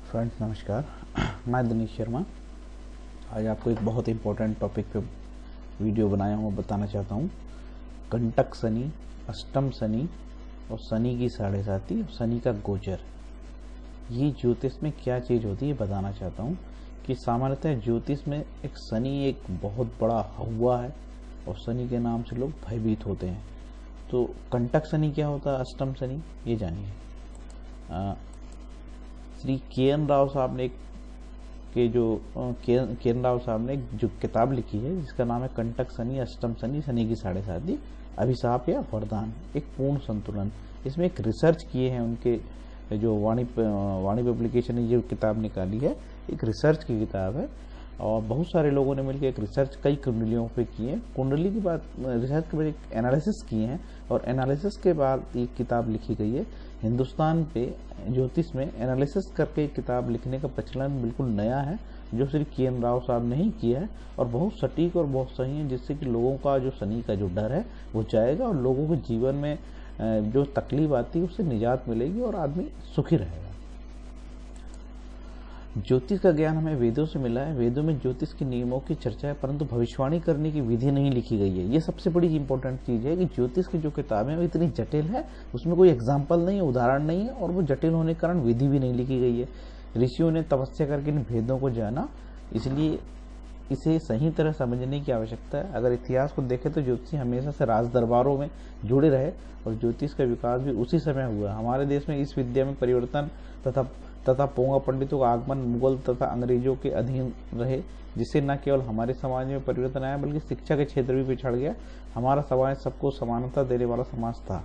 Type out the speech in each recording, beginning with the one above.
Friends नमस्कार। मैं दिनेश शर्मा आज आपको एक बहुत इम्पोर्टेंट टॉपिक पे वीडियो बनाया हूँ, बताना चाहता हूँ। कंटक शनि, अष्टम शनि और शनि की साढ़े साती और शनि का गोचर, ये ज्योतिष में क्या चीज़ होती है बताना चाहता हूँ। कि सामान्यतः ज्योतिष में एक शनि एक बहुत बड़ा हवा है और शनि के नाम से लोग भयभीत होते हैं। तो कंटक शनि क्या होता है, अष्टम शनि, ये जानिए। श्री के.एन. राव साहब ने के.एन. राव साहब ने जो किताब लिखी है जिसका नाम है कंटक शनि, अष्टम शनि, शनि की साढ़े साती, अभिशाप या वरदान, एक पूर्ण संतुलन। इसमें एक रिसर्च किए हैं उनके जो वाणी पब्लिकेशन ने जो किताब निकाली है, एक रिसर्च की किताब है और बहुत सारे लोगों ने मिलकर एक रिसर्च कई कुंडलियों पे किए। कुंडली की बात रिसर्च के बाद एक एनालिसिस किए हैं और एनालिसिस के बाद एक किताब लिखी गई है। हिंदुस्तान पे ज्योतिष में एनालिसिस करके किताब लिखने का प्रचलन बिल्कुल नया है, जो श्री के.एन. राव साहब ने ही किया है और बहुत सटीक और बहुत सही है, जिससे कि लोगों का जो शनि का जो डर है वो जाएगा और लोगों के जीवन में जो तकलीफ आती है उससे निजात मिलेगी और आदमी सुखी रहेगा। ज्योतिष का ज्ञान हमें वेदों से मिला है। वेदों में ज्योतिष के नियमों की चर्चा है, परंतु भविष्यवाणी करने की विधि नहीं लिखी गई है। ये सबसे बड़ी इंपॉर्टेंट चीज है कि ज्योतिष की जो किताबें वो इतनी जटिल है, उसमें कोई एग्जाम्पल नहीं है, उदाहरण नहीं है, और वो जटिल होने के कारण विधि भी नहीं लिखी गई है। ऋषियों ने तपस्या करके इन भेदों को जाना, इसलिए इसे सही तरह समझने की आवश्यकता है। अगर इतिहास को देखें तो ज्योतिष हमेशा से राज दरबारों में जुड़े रहे और ज्योतिष का विकास भी उसी समय हुआ। हमारे देश में इस विद्या में परिवर्तन तथा पोंगा पंडितों का आगमन मुगल तथा अंग्रेजों के अधीन रहे, जिससे न केवल हमारे समाज में परिवर्तन आया बल्कि शिक्षा के क्षेत्र भी पिछड़ गया। हमारा समाज सबको समानता देने वाला समाज था।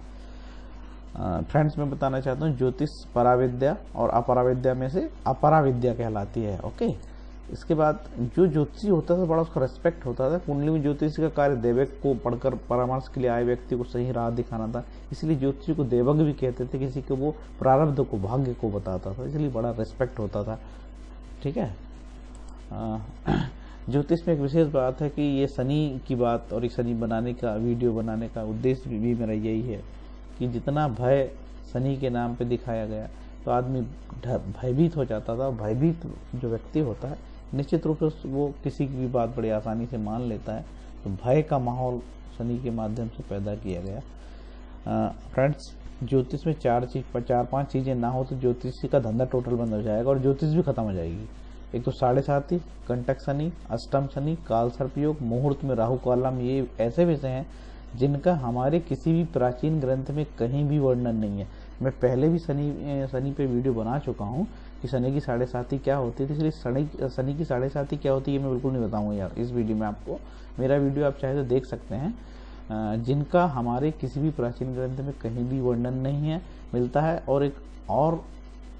फ्रेंड्स, मैं बताना चाहता हूँ ज्योतिष पराविद्या और अपराविद्या में से अपराविद्या कहलाती है। ओके, इसके बाद जो ज्योतिषी होता था बड़ा उसका रेस्पेक्ट होता था। कुंडली में ज्योतिषी का कार्य देवक को पढ़कर परामर्श के लिए आए व्यक्ति को सही राह दिखाना था, इसलिए ज्योतिषी को देवक भी कहते थे। किसी को वो प्रारब्ध को, भाग्य को बताता था, इसलिए बड़ा रेस्पेक्ट होता था। ठीक है। ज्योतिष में एक विशेष बात है कि ये शनि की बात और शनि बनाने का वीडियो बनाने का उद्देश्य भी मेरा यही है कि जितना भय शनि के नाम पे दिखाया गया तो आदमी भयभीत हो जाता था। भयभीत जो व्यक्ति होता है निश्चित रूप से वो किसी की भी बात बड़ी आसानी से मान लेता है। तो भय का माहौल शनि के माध्यम से पैदा किया गया। फ्रेंड्स, ज्योतिष में चार पांच चीजें ना हो तो ज्योतिषी का धंधा टोटल बंद हो जाएगा और ज्योतिष भी खत्म हो जाएगी। एक तो साढ़े साती, कंटक शनि, अष्टम शनि, काल सर्प योग, मुहूर्त में राहु कालम, ये ऐसे विषय हैं जिनका हमारे किसी भी प्राचीन ग्रंथ में कहीं भी वर्णन नहीं है। मैं पहले भी शनि पे वीडियो बना चुका हूँ कि शनि की साढ़े साती क्या होती थी, इसलिए शनि की साढ़े साती क्या होती है मैं बिल्कुल नहीं बताऊंगा यार इस वीडियो में आपको। मेरा वीडियो आप चाहे तो देख सकते हैं, जिनका हमारे किसी भी प्राचीन ग्रंथ में कहीं भी वर्णन नहीं है मिलता है। और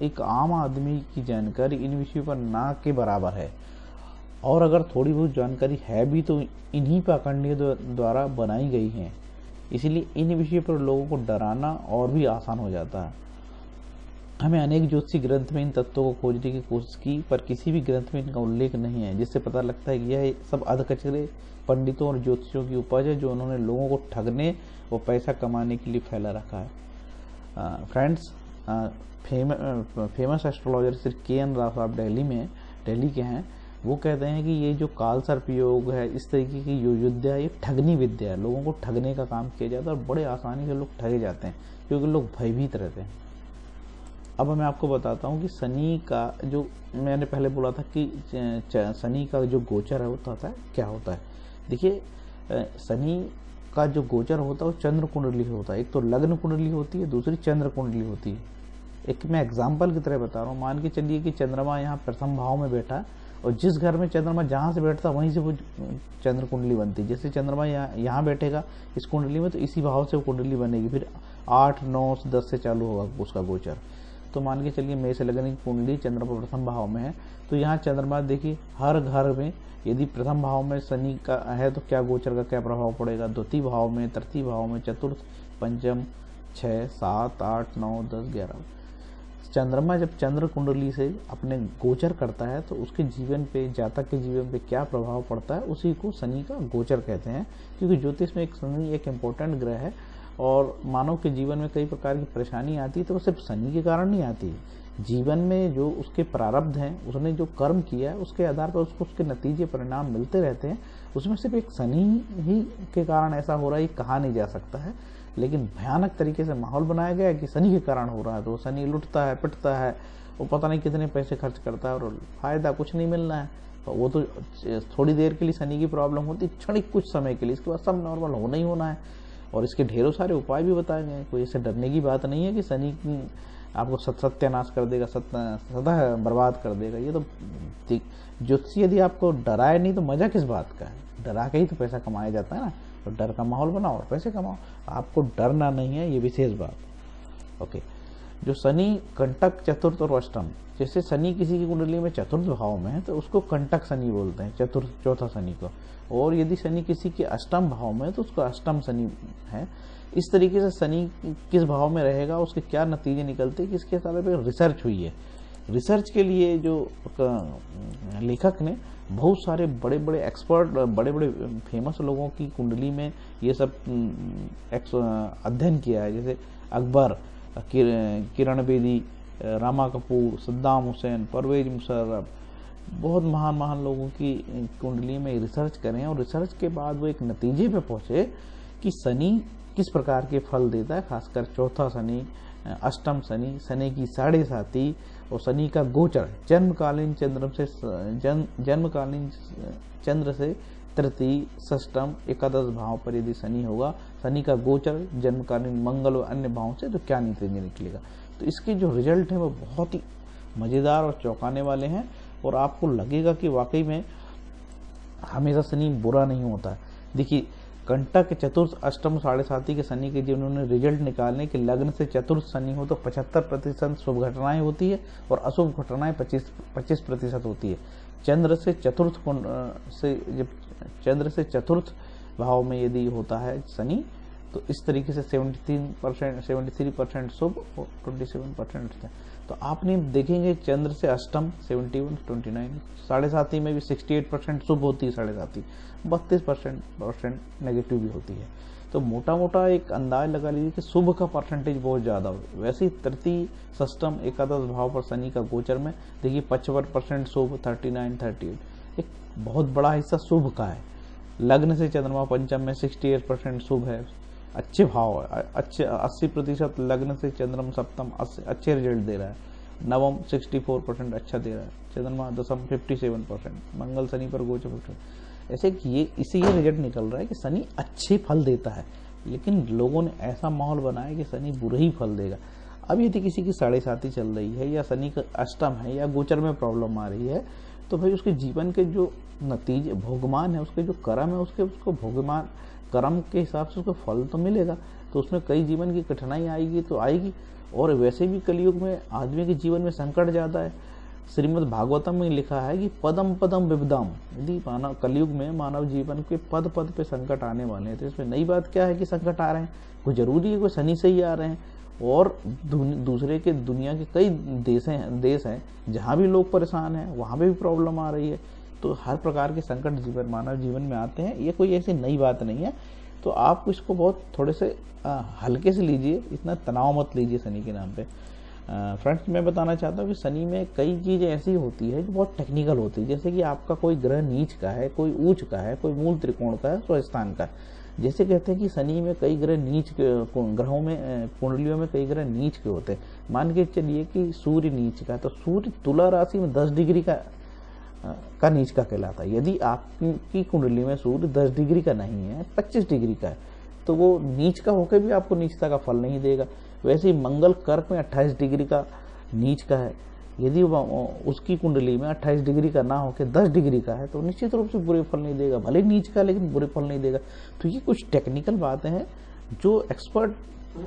एक आम आदमी की जानकारी इन विषयों पर ना के बराबर है, और अगर थोड़ी बहुत जानकारी है भी तो इन्हीं पाखंडियों द्वारा बनाई गई है। इसलिए इन विषयों पर लोगों को डराना और भी आसान हो जाता है। हमें अनेक ज्योतिषी ग्रंथ में इन तत्वों को खोजने की कोशिश की, पर किसी भी ग्रंथ में इनका उल्लेख नहीं है, जिससे पता लगता है कि यह सब अधकचरे पंडितों और ज्योतिषियों की उपज है, जो उन्होंने लोगों को ठगने व पैसा कमाने के लिए फैला रखा है। Friends, famous astrologer Shri K. N.. Rao साहब दिल्ली के हैं। वो कहते हैं कि ये जो काल सर्प योग है, इस तरीके की जो विद्या है, ये ठगनी विद्या है। लोगों को ठगने का काम किया जाता है और बड़े आसानी से लोग ठगे जाते हैं क्योंकि लोग भयभीत रहते हैं। अब मैं आपको बताता हूँ कि शनि का जो मैंने पहले बोला था कि शनि का जो गोचर है होता है क्या होता है। देखिए, शनि का जो गोचर होता है वो चंद्र कुंडली होता है। एक तो लग्न कुंडली होती है, दूसरी चंद्र कुंडली होती है। एक मैं एग्जाम्पल की तरह बता रहा हूँ। मान के चलिए कि चंद्रमा यहाँ प्रथम भाव में बैठा है और जिस घर में चंद्रमा जहाँ से बैठता है वहीं से वो चंद्र कुंडली बनती है। जैसे चंद्रमा यहाँ बैठेगा इस कुंडली में तो इसी भाव से वो कुंडली बनेगी। फिर 8, 9, 10 से चालू होगा उसका गोचर। तो मान के चलिए मेष लग्न की कुंडली चंद्रमा प्रथम भाव में है, तो यहाँ चंद्रमा देखिए हर घर में यदि प्रथम भाव में शनि का है तो क्या गोचर का क्या प्रभाव पड़ेगा। द्वितीय भाव में, तृतीय भाव में, चतुर्थ, पंचम, 6, 7, 8, 9, 10, 11। चंद्रमा जब चंद्र कुंडली से अपने गोचर करता है तो उसके जीवन पे, जातक के जीवन पे क्या प्रभाव पड़ता है, उसी को शनि का गोचर कहते हैं। क्योंकि ज्योतिष में शनि एक इम्पोर्टेंट ग्रह है और मानव के जीवन में कई प्रकार की परेशानी आती है तो वो सिर्फ शनि के कारण नहीं आती। जीवन में जो उसके प्रारब्ध हैं, उसने जो कर्म किया है, उसके आधार पर उसको उसके नतीजे परिणाम मिलते रहते हैं। उसमें सिर्फ एक शनि ही के कारण ऐसा हो रहा है, कहा नहीं जा सकता है, लेकिन भयानक तरीके से माहौल बनाया गया है कि शनि के कारण हो रहा है। तो शनि लुटता है, पिटता है, वो पता नहीं कितने पैसे खर्च करता है और फायदा कुछ नहीं मिलना है। तो वो तो थोड़ी देर के लिए शनि की प्रॉब्लम होती, क्षणिक कुछ समय के लिए, इसके बाद सब नॉर्मल होना ही होना है। और इसके ढेरों सारे उपाय भी बताए गए हैं। कोई ऐसे डरने की बात नहीं है कि शनि आपको सत्यानाश कर देगा, सदा बर्बाद कर देगा। ये तो ज्योतिषी यदि आपको डराए नहीं तो मजा किस बात का है? डरा के ही तो पैसा कमाया जाता है ना। तो डर का माहौल बनाओ और पैसे कमाओ, आपको डरना नहीं है, ये विशेष बात। ओके, जो शनि कंटक, चतुर्थ और अष्टम, जैसे शनि किसी की कुंडली में चतुर्थ भाव में है तो उसको कंटक शनि बोलते हैं, चतुर्थ चौथा शनि को। और यदि शनि किसी के अष्टम भाव में है तो उसको अष्टम शनि है। इस तरीके से शनि किस भाव में रहेगा, उसके क्या नतीजे निकलते हैं, इसके सारे पे रिसर्च हुई है। रिसर्च के लिए जो लेखक ने बहुत सारे बड़े बड़े एक्सपर्ट, बड़े बड़े फेमस लोगों की कुंडली में ये सब अध्ययन किया है। जैसे अकबर, किरण बेदी, रामा कपूर, सद्दाम हुसैन, परवेज मुशर्रफ, बहुत महान महान लोगों की कुंडली में रिसर्च करें और रिसर्च के बाद वो एक नतीजे पे पहुंचे कि शनि किस प्रकार के फल देता है, खासकर चौथा शनि, अष्टम शनि, शनि की साढ़े साती और शनि का गोचर जन्मकालीन चंद्र से तृतीय, षष्टम, एकादश भाव पर यदि शनि होगा, शनि का गोचर जन्मकालीन मंगल और अन्य भावों से, तो क्या नतीजे निकलेगा। तो इसके जो रिजल्ट है वो बहुत ही मजेदार और चौंकाने वाले हैं और आपको लगेगा कि वाकई में हमेशा शनि बुरा नहीं होता। देखिए, कंटक, चतुर्थ, अष्टम, साढ़े साती के शनि के जिन्होंने रिजल्ट निकालने के लग्न से चतुर्थ शनि हो तो 75% शुभ घटनाएं होती है और अशुभ घटनाएं 25% होती है। चंद्र से चतुर्थ भाव में यदि होता है शनि तो इस तरीके से 73% शुभ और 27% है। तो आपने देखेंगे चंद्र से अष्टम 71, 29, साढ़े साती में भी 68% शुभ होती है, साढ़े साती 32% नेगेटिव भी होती है। तो मोटा मोटा एक अंदाज लगा लीजिए कि शुभ का परसेंटेज बहुत ज़्यादा हो। वैसे ही तृतीय, षष्टम, एकादश भाव पर शनि का गोचर में देखिए 55% शुभ, 39, 38, एक बहुत बड़ा हिस्सा शुभ का है। लग्न से चंद्रमा पंचम में 68% शुभ है, अच्छे भाव है, अच्छे 80% लग्न से चंद्रमा सप्तम अच्छे रिजल्ट दे रहा है। नवम 64% अच्छा दे रहा है, चंद्रमा दशम 57%, मंगल शनि पर गोचर। ऐसे कि ये रिजल्ट निकल रहा है कि शनि अच्छे फल देता है, लेकिन लोगों ने ऐसा माहौल बनाया कि शनि बुरे ही फल देगा। अब यदि किसी की साढ़े साती चल रही है या शनि का अष्टम है या गोचर में प्रॉब्लम आ रही है तो भाई उसके जीवन के जो नतीजे भोगमान है, उसके जो कर्म है, उसको भोगमान कर्म के हिसाब से उसको फल तो मिलेगा। तो उसमें कई जीवन की कठिनाई आएगी तो आएगी। और वैसे भी कलयुग में आदमी के जीवन में संकट ज्यादा है। श्रीमद् भागवतम में लिखा है कि पदम पदम विपदम, यदि मानव कलयुग में मानव जीवन के पद पद पे संकट आने वाले हैं। तो इसमें नई बात क्या है कि संकट आ रहे हैं, कोई जरूरी है कोई शनि से ही आ रहे हैं। और दूसरे के दुनिया के कई देश हैं जहाँ भी लोग परेशान हैं, वहाँ पे भी प्रॉब्लम आ रही है। तो हर प्रकार के संकट मानव जीवन में आते हैं, ये कोई ऐसी नई बात नहीं है। तो आप इसको बहुत थोड़े से हल्के से लीजिए, इतना तनाव मत लीजिए शनि के नाम पे। फ्रेंड्स, मैं बताना चाहता हूँ कि शनि में कई चीज़ें ऐसी होती है जो बहुत टेक्निकल होती है। जैसे कि आपका कोई ग्रह नीच का है, कोई ऊंच का है, कोई मूल त्रिकोण का है, स्वस्थान का है। जैसे कहते हैं कि शनि में कई ग्रह नीच के, ग्रहों में कुंडलियों में कई ग्रह नीच के होते हैं। मान के चलिए कि सूर्य नीच का है तो सूर्य तुला राशि में 10 डिग्री का नीच का कहलाता है। यदि आपकी कुंडली में सूर्य 10 डिग्री का नहीं है, 25 डिग्री का है, तो वो नीच का होकर भी आपको नीचता का फल नहीं देगा। वैसे ही मंगल कर्क में 28 डिग्री का नीच का है, यदि उसकी कुंडली में 28 डिग्री का ना होकर 10 डिग्री का है तो निश्चित रूप से बुरे फल नहीं देगा, भले नीच का लेकिन बुरे फल नहीं देगा। तो ये कुछ टेक्निकल बातें हैं। जो एक्सपर्ट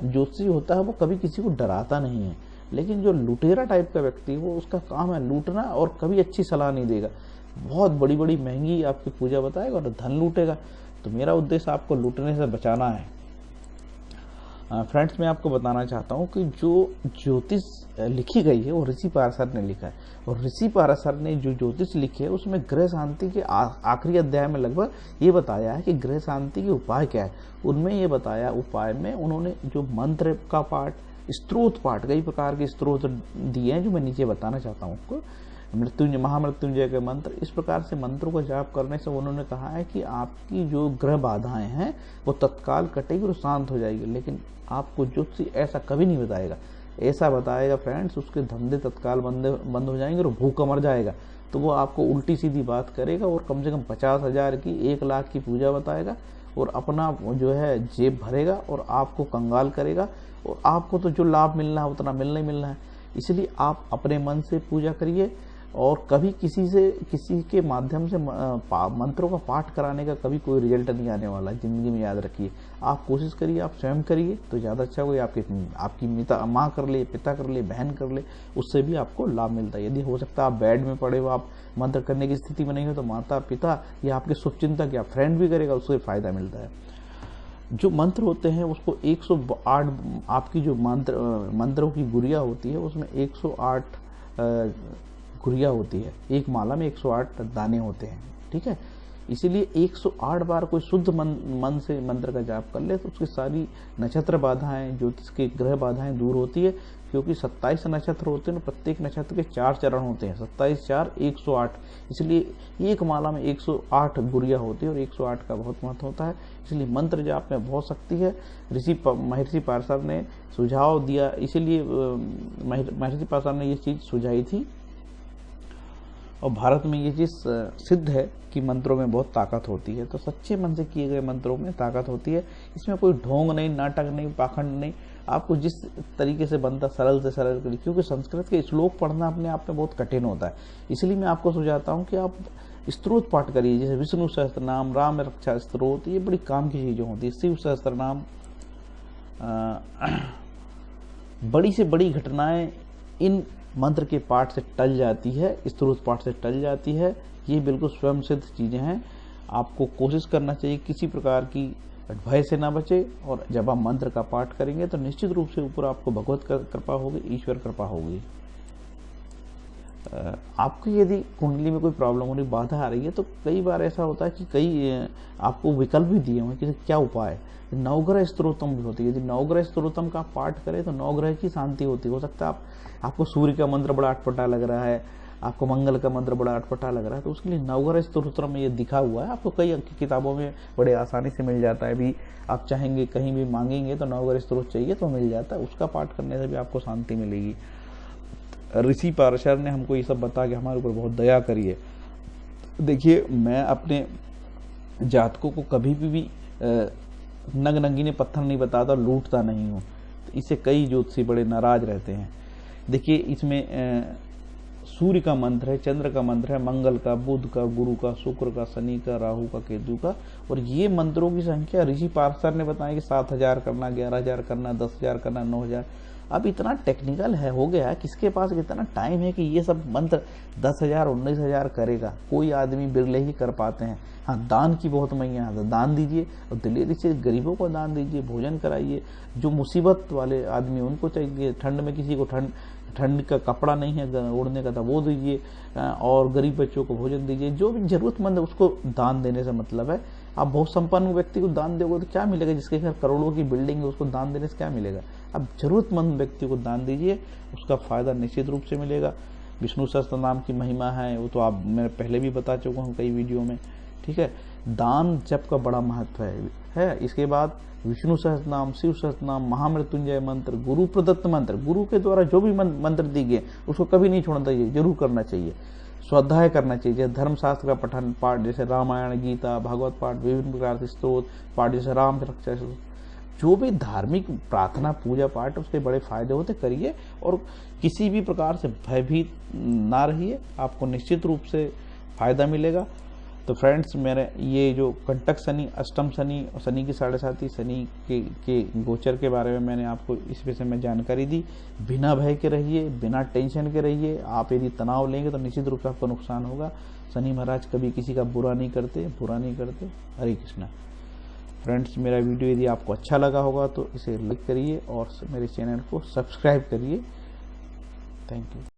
ज्योतिषी होता है वो कभी किसी को डराता नहीं है, लेकिन जो लुटेरा टाइप का व्यक्ति वो उसका काम है लूटना और कभी अच्छी सलाह नहीं देगा। बहुत बड़ी बड़ी महंगी आपकी पूजा बताएगा और धन लूटेगा। तो मेरा उद्देश्य आपको लूटने से बचाना है। फ्रेंड्स, मैं आपको बताना चाहता हूँ कि जो ज्योतिष लिखी गई है वो ऋषि पाराशर ने लिखा है। और ऋषि पाराशर ने जो ज्योतिष लिखे है उसमें ग्रह शांति के आखिरी अध्याय में लगभग ये बताया है कि ग्रह शांति के उपाय क्या है। उनमें ये बताया, उपाय में उन्होंने जो मंत्र का पाठ, स्त्रोत पाठ, कई प्रकार के स्त्रोत दिए हैं जो मैं नीचे बताना चाहता हूँ आपको। मृत्युंजय, महामृत्युंजय के मंत्र, इस प्रकार से मंत्रों को जाप करने से उन्होंने कहा है कि आपकी जो ग्रह बाधाएं हैं वो तत्काल कटेगी और शांत हो जाएगी। लेकिन आपको ज्योतिषी ऐसा कभी नहीं बताएगा, ऐसा बताएगा फ्रेंड्स उसके धंधे तत्काल बंद हो जाएंगे और भूखा मर जाएगा। तो वो आपको उल्टी सीधी बात करेगा और कम से कम 50,000 की 1 लाख की पूजा बताएगा और अपना जो है जेब भरेगा और आपको कंगाल करेगा, और आपको तो जो लाभ मिलना है उतना मिलना ही मिलना है। इसलिए आप अपने मन से पूजा करिए और कभी किसी के माध्यम से मंत्रों का पाठ कराने का कभी कोई रिजल्ट नहीं आने वाला, जिंदगी में याद रखिए। आप कोशिश करिए, आप स्वयं करिए तो ज़्यादा अच्छा होगा। आपकी माँ कर ले, पिता कर ले, बहन कर ले, उससे भी आपको लाभ मिलता है। यदि हो सकता है आप बेड में पड़े हो, आप मंत्र करने की स्थिति में नहीं हो, तो माता पिता या आपके शुभचिंतक या फ्रेंड भी करेगा, उससे फायदा मिलता है। जो मंत्र होते हैं उसको 108, आपकी जो मंत्रों की गुड़िया होती है उसमें 108 गुड़िया होती है। एक माला में 108 दाने होते हैं, ठीक है। इसीलिए 108 बार कोई शुद्ध मन से मंत्र का जाप कर ले तो उसकी सारी नक्षत्र बाधाएं, ज्योतिष की ग्रह बाधाएं दूर होती है। क्योंकि 27 नक्षत्र होते हैं, प्रत्येक नक्षत्र के 4 चरण होते हैं, 27 4 108। इसलिए एक माला में 108 गुड़िया होती है और 108 का बहुत महत्व होता है। इसलिए मंत्र जाप में बहुत शक्ति है। महर्षि पार्षद ने सुझाव दिया, इसीलिए महर्षि पार्षद ने ये चीज सुझाई थी और भारत में ये चीज सिद्ध है कि मंत्रों में बहुत ताकत होती है। तो सच्चे मन से किए गए मंत्रों में ताकत होती है। इसमें कोई ढोंग नहीं, नाटक नहीं, पाखंड नहीं। आपको जिस तरीके से बनता सरल से सरल करिए, क्योंकि संस्कृत के श्लोक पढ़ना अपने आप में बहुत कठिन होता है। इसलिए मैं आपको सुझाता हूँ कि आप स्त्रोत पाठ करिए, जैसे विष्णु सहस्त्र नाम, राम रक्षा स्त्रोत, ये बड़ी काम की चीजें होती है। शिव सहस्त्र नाम, बड़ी से बड़ी घटनाएं इन मंत्र के पाठ से टल जाती है, स्त्रोत पाठ से टल जाती है। ये बिल्कुल स्वयं सिद्ध चीजें हैं। आपको कोशिश करना चाहिए किसी प्रकार की भय से ना बचे, और जब आप मंत्र का पाठ करेंगे तो निश्चित रूप से ऊपर आपको भगवत कृपा होगी, ईश्वर कृपा होगी। आपको यदि कुंडली में कोई प्रॉब्लम हो रही, बाधा आ रही है, तो कई बार ऐसा होता है कि कई आपको विकल्प भी दिए हुए कि क्या उपाय। नवग्रह स्तोत्रम भी होती है। यदि नवग्रह स्तोत्रम का पाठ करें तो नवग्रह की शांति होती है। हो सकता है आपको सूर्य का मंत्र बड़ा अटपटा लग रहा है, आपको मंगल का मंत्र बड़ा अटपटा लग रहा है, तो उसके लिए नवग्रह स्तोत्रम में ये दिखा हुआ है। आपको कई किताबों में बड़े आसानी से मिल जाता है। भी आप चाहेंगे कहीं भी मांगेंगे तो नवग्रह स्तोत्र चाहिए तो मिल जाता है। उसका पाठ करने से भी आपको शांति मिलेगी। ऋषि पार्षद ने हमको ये सब बता के हमारे ऊपर बहुत दया करी है। देखिए, मैं अपने जातकों को कभी भी नंगीने पत्थर नहीं बताता, लूटता नहीं हूँ। तो इससे कई ज्योतिषी बड़े नाराज रहते हैं। देखिए, इसमें सूर्य का मंत्र है, चंद्र का मंत्र है, मंगल का, बुध का, गुरु का, शुक्र का, शनि का, राहु का, केतु का, और ये मंत्रों की संख्या ऋषि पार्षद ने बताया कि 7,000 करना, 11,000 करना, 10,000 करना, 9,000। अब इतना टेक्निकल है हो गया, किसके पास इतना टाइम है कि ये सब मंत्र 10,000 19,000 करेगा। कोई आदमी बिरले ही कर पाते हैं। हाँ, दान की बहुत मैया है, दान दीजिए और दिलेरी से गरीबों को दान दीजिए, भोजन कराइए। जो मुसीबत वाले आदमी उनको चाहिए, ठंड में किसी को ठंड का कपड़ा नहीं है ओढ़ने का, था वो दीजिए, और गरीब बच्चों को भोजन दीजिए। जो भी जरूरतमंद है उसको दान देने से मतलब है। आप बहुत संपन्न व्यक्ति को दान दोगे तो क्या मिलेगा? जिसके घर करोड़ों की बिल्डिंग है उसको दान देने से क्या मिलेगा? आप जरूरतमंद व्यक्ति को दान दीजिए, उसका फायदा निश्चित रूप से मिलेगा। विष्णु सहस्त्र नाम की महिमा है, वो तो आप मैं पहले भी बता चुका हूँ कई वीडियो में, ठीक है। दान जप का बड़ा महत्व है। इसके बाद विष्णु सहस्त्र नाम, शिव सहस्त्र नाम, महामृत्युंजय मंत्र, गुरु प्रदत्त मंत्र, गुरु के द्वारा जो भी मंत्र दी गए उसको कभी नहीं छोड़ना चाहिए, जरूर करना चाहिए। स्वाध्याय करना चाहिए, जैसे धर्मशास्त्र का पठन पाठ, जैसे रामायण, गीता, भागवत पाठ, विभिन्न प्रकार के स्तोत्र पाठ, जैसे राम रक्षा, जो भी धार्मिक प्रार्थना पूजा पाठ उसके बड़े फायदे होते, करिए। और किसी भी प्रकार से भयभीत ना रहिए, आपको निश्चित रूप से फायदा मिलेगा। तो फ्रेंड्स, मेरे ये जो कंटक शनि, अष्टम शनि और शनि की 7.5 शनि के गोचर के बारे में मैंने आपको इस विषय में जानकारी दी। बिना भय के रहिए, बिना टेंशन के रहिए। आप यदि तनाव लेंगे तो निश्चित रूप से आपको नुकसान होगा। शनि महाराज कभी किसी का बुरा नहीं करते। हरे कृष्णा। फ्रेंड्स, मेरा वीडियो यदि आपको अच्छा लगा होगा तो इसे लाइक करिए और मेरे चैनल को सब्सक्राइब करिए। Thank you.